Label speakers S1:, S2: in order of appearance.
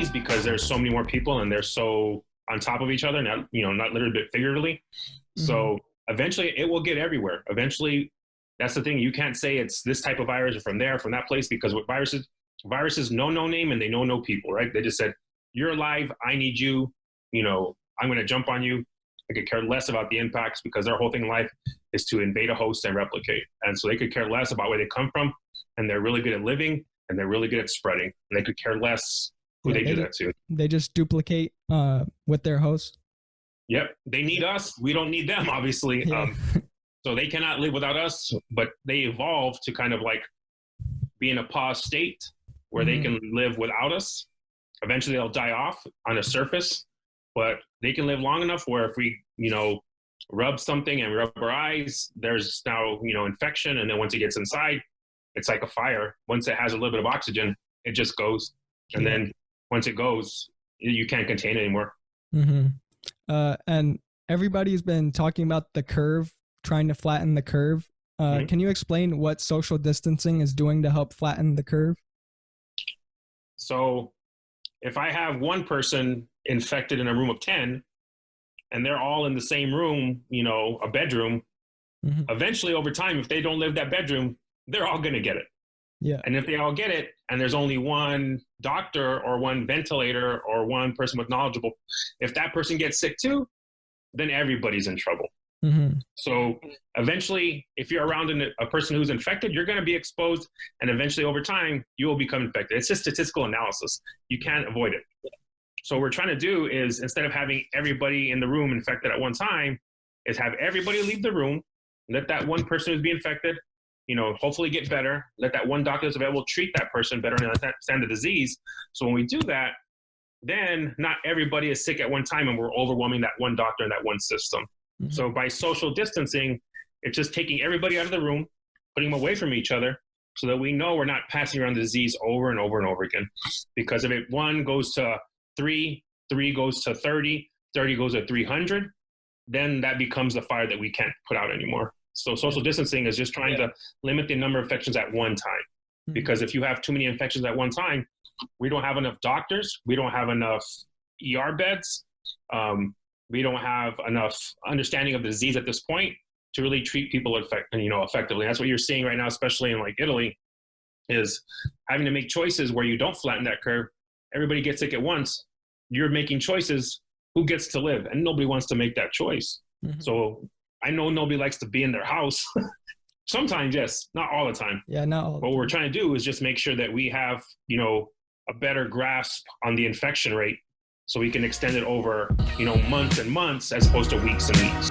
S1: disease because there's so many more people and they're so on top of each other, not literally but figuratively. Mm-hmm. So eventually it will get everywhere. Eventually, that's the thing. You can't say it's this type of virus or from there, from that place, because with viruses know no name and they know no people, right? They just said, you're alive, I need you, I'm going to jump on you. I could care less about the impacts because their whole thing in life is to invade a host and replicate. And so they could care less about where they come from, and they're really good at living, and they're really good at spreading. And they could care less who they do that to.
S2: They just duplicate with their hosts.
S1: Yep. They need us. We don't need them, obviously. Yeah. So they cannot live without us, but they evolved to kind of like be in a pause state where they can live without us. Eventually they'll die off on a surface, but they can live long enough where if we, rub something and rub our eyes, there's now, infection. And then once it gets inside, it's like a fire. Once it has a little bit of oxygen, it just goes. And then once it goes, you can't contain it anymore.
S2: Mm-hmm. And everybody's been talking about the curve, trying to flatten the curve. Can you explain what social distancing is doing to help flatten the curve?
S1: So if I have one person infected in a room of 10 and they're all in the same room, a bedroom, eventually over time, if they don't live that bedroom, they're all going to get it.
S2: Yeah.
S1: And if they all get it and there's only one doctor or one ventilator or one person with knowledgeable, if that person gets sick too, then everybody's in trouble. Mm-hmm. So eventually, if you're around a person who's infected, you're going to be exposed. And eventually over time, you will become infected. It's just statistical analysis. You can't avoid it. So what we're trying to do is, instead of having everybody in the room infected at one time, is have everybody leave the room, let that one person who's being infected, hopefully get better, let that one doctor that's available treat that person better and understand the disease. So when we do that, then not everybody is sick at one time and we're overwhelming that one doctor and that one system. Mm-hmm. So by social distancing, it's just taking everybody out of the room, putting them away from each other so that we know we're not passing around the disease over and over and over again. Because if one goes to 3 goes to 30 goes to 300, then that becomes the fire that we can't put out anymore. So social distancing is just trying to limit the number of infections at one time. Mm-hmm. Because if you have too many infections at one time, we don't have enough doctors. We don't have enough ER beds. We don't have enough understanding of the disease at this point to really treat people effectively. That's what you're seeing right now, especially in like Italy, is having to make choices where you don't flatten that curve. Everybody gets sick at once. You're making choices. Who gets to live? And nobody wants to make that choice. Mm-hmm. So I know nobody likes to be in their house. Sometimes, yes, not all the time.
S2: Yeah, not all.
S1: What we're trying to do is just make sure that we have, a better grasp on the infection rate so we can extend it over, months and months as opposed to weeks and weeks.